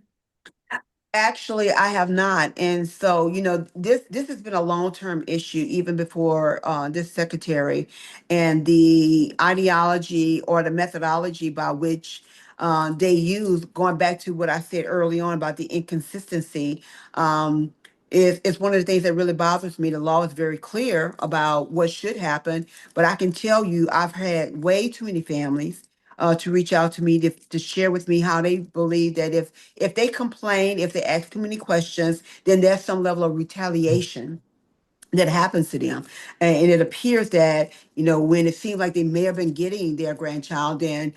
Actually, I have not. And so, this has been a long-term issue even before this secretary, and the ideology or the methodology by which they use, going back to what I said early on about the inconsistency, is one of the things that really bothers me. The law is very clear about what should happen, but I can tell you I've had way too many families to reach out to me to share with me how they believe that if they complain, if they ask too many questions, then there's some level of retaliation that happens to them. And it appears that, when it seems like they may have been getting their grandchild, then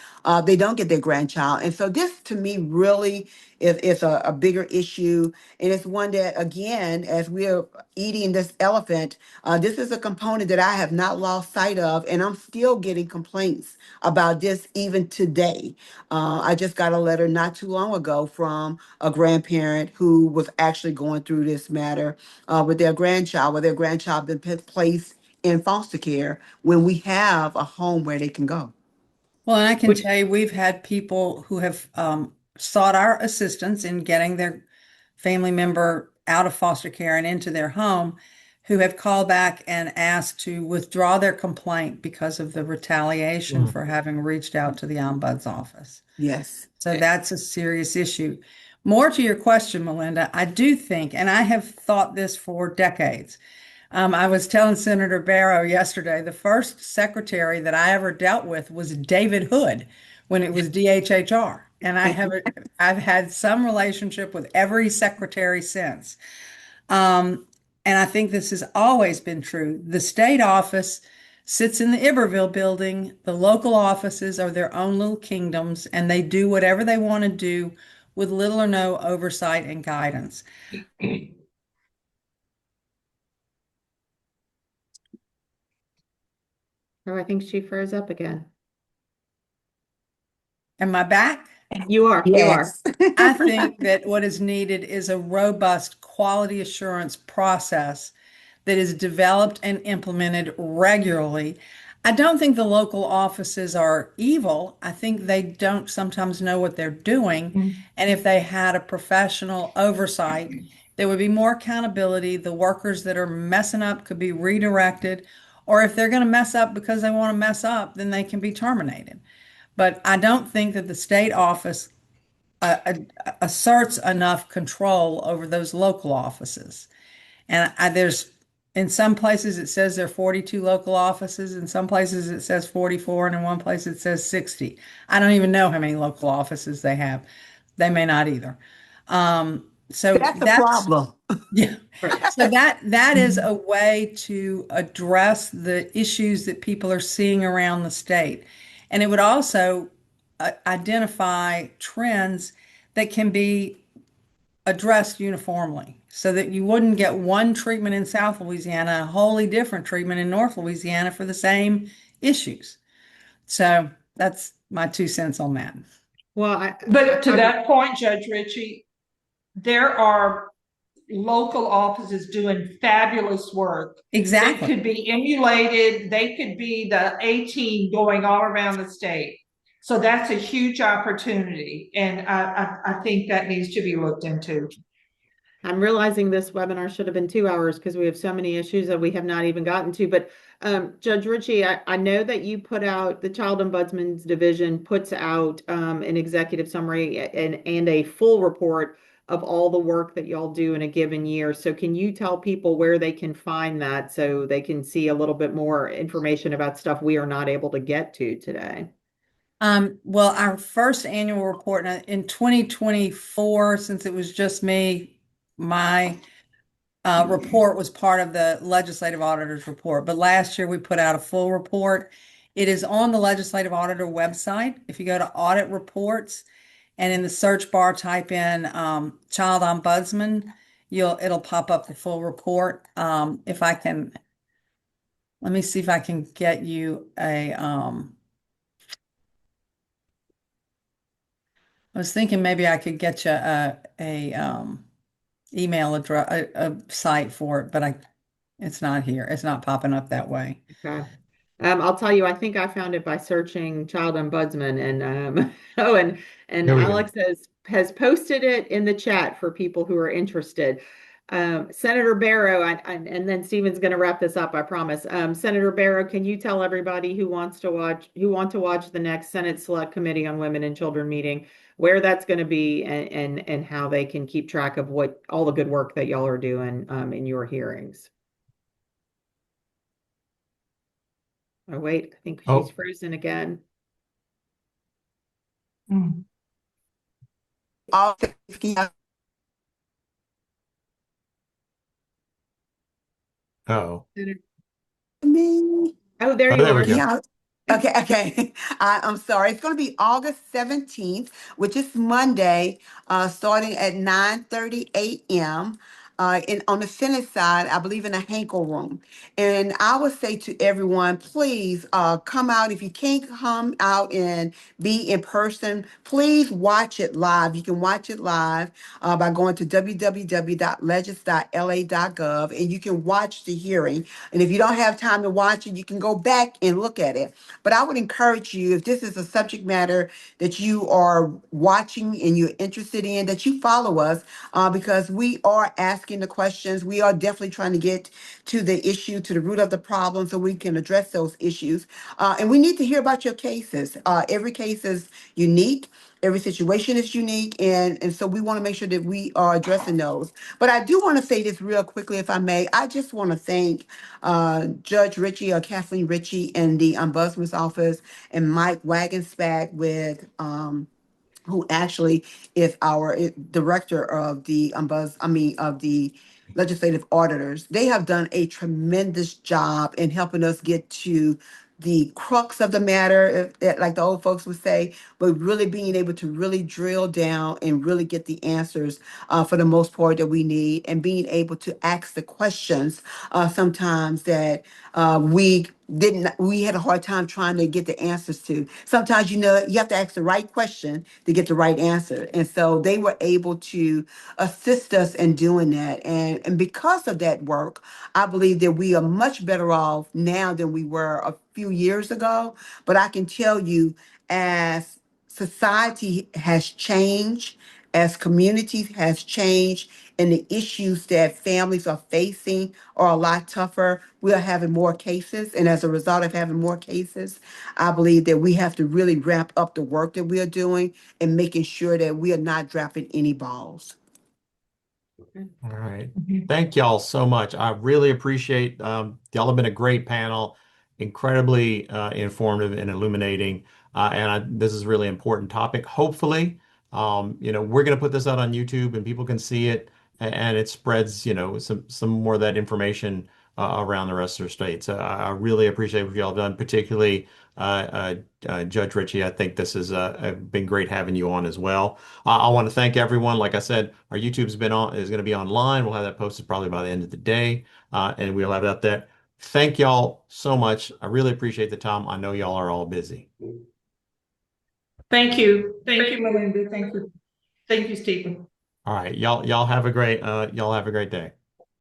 they don't get their grandchild. And so this to me really is a bigger issue. And it's one that, again, as we're eating this elephant, this is a component that I have not lost sight of. And I'm still getting complaints about this even today. I just got a letter not too long ago from a grandparent who was actually going through this matter with their grandchild, where their grandchild been placed in foster care when we have a home where they can go. Well, and I can Which tell you, we've had people who have sought our assistance in getting their family member out of foster care and into their home, who have called back and asked to withdraw their complaint because of the retaliation Mm. for having reached out to the ombuds office. Yes. So that's a serious issue. More to your question, Melinda, I do think, and I have thought this for decades. I was telling Senator Barrow yesterday, the first secretary that I ever dealt with was David Hood when it was DHHR. And I've had some relationship with every secretary since. and I think this has always been true. The state office sits in the Iberville building. The local offices are their own little kingdoms, and they do whatever they want to do with little or no oversight and guidance. Oh, I think she froze up again. Am I back? You are. Yes. I think that what is needed is a robust quality assurance process that is developed and implemented regularly. I don't think the local offices are evil. I think they don't sometimes know what they're doing. And if they had a professional oversight, there would be more accountability. The workers that are messing up could be redirected, or if they're going to mess up because they want to mess up, then they can be terminated. But I don't think that the state office asserts enough control over those local offices. And there's, in some places it says there are 42 local offices, in some places it says 44, and in one place it says 60. I don't even know how many local offices they have. They may not either. So That's a that's, problem. yeah. Right. So that is a way to address the issues that people are seeing around the state. And it would also identify trends that can be addressed uniformly so that you wouldn't get one treatment in South Louisiana, a wholly different treatment in North Louisiana for the same issues. So that's my 2 cents on that. Well, But to that point, Judge Richey, there are local offices doing fabulous work that Exactly. could be emulated. They could be the A-team going all around the state. So that's a huge opportunity. And I think that needs to be looked into. I'm realizing this webinar should have been 2 hours because we have so many issues that we have not even gotten to. But Judge Richey, I know that you put out, the Child Ombudsman's Division puts out an executive summary and a full report of all the work that y'all do in a given year. So can you tell people where they can find that so they can see a little bit more information about stuff we are not able to get to today? Well, our first annual report in 2024, since it was just me, my report was part of the legislative auditor's report. But last year we put out a full report. It is on the legislative auditor website. If you go to audit reports and in the search bar type in child ombudsman, it'll pop up the full report. If I can, let me see if I can get you I was thinking maybe I could get you a email address, a site for it, but it's not here. It's not popping up that way. Okay. I'll tell you, I think I found it by searching Child Ombudsman and oh, and There we go. Alex has posted it in the chat for people who are interested. Senator Barrow, and then Stephen's going to wrap this up, I promise. Senator Barrow, can you tell everybody who want to watch the next Senate Select Committee on Women and Children meeting, where that's going to be and how they can keep track of what all the good work that y'all are doing in your hearings? Oh, wait, I think Oh. she's frozen again. All Oh. me. Oh, there Oh, you there we are. go. Yeah. Okay. I'm sorry. It's going to be August 17th, which is Monday, starting at 9:30 a.m. On the Senate side, I believe in the Hankel Room. And I would say to everyone, please come out. If you can't come out and be in person, please watch it live. You can watch it live by going to www.legis.la.gov, and you can watch the hearing. And if you don't have time to watch it, you can go back and look at it. But I would encourage you, if this is a subject matter that you are watching and you're interested in, that you follow us because we are asking the questions. We are definitely trying to get to the issue, to the root of the problem so we can address those issues. And we need to hear about your cases. Every case is unique. Every situation is unique, and so we want to make sure that we are addressing those. But I do want to say this real quickly, if I may. I just want to thank Judge Richey or Kathleen Richey in the Ombudsman's office and Mike Wagensback with who actually is our director of the of the legislative auditors. They have done a tremendous job in helping us get to the crux of the matter, like the old folks would say, but really being able to really drill down and really get the answers for the most part that we need, and being able to ask the questions sometimes that we had a hard time trying to get the answers to. Sometimes, you have to ask the right question to get the right answer. And so they were able to assist us in doing that. And because of that work, I believe that we are much better off now than we were a few years ago. But I can tell you, as society has changed, as communities has changed, and the issues that families are facing are a lot tougher, we are having more cases. And as a result of having more cases, I believe that we have to really ramp up the work that we are doing and making sure that we are not dropping any balls. All right. Mhm. Thank y'all so much. I really appreciate y'all have been a great panel, incredibly informative and illuminating. This is a really important topic. Hopefully, we're going to put this out on YouTube and people can see it and it spreads, some more of that information around the rest of the state. So I really appreciate what y'all have done, particularly Judge Richey. I think this has been great having you on as well. I want to thank everyone. Like I said, our YouTube's is going to be online. We'll have that posted probably by the end of the day, and we'll have it up there. Thank y'all so much. I really appreciate the time. I know y'all are all busy. Thank you. Thank you, Melinda. Thank you. Thank you, Stephen. All right, y'all have a great day.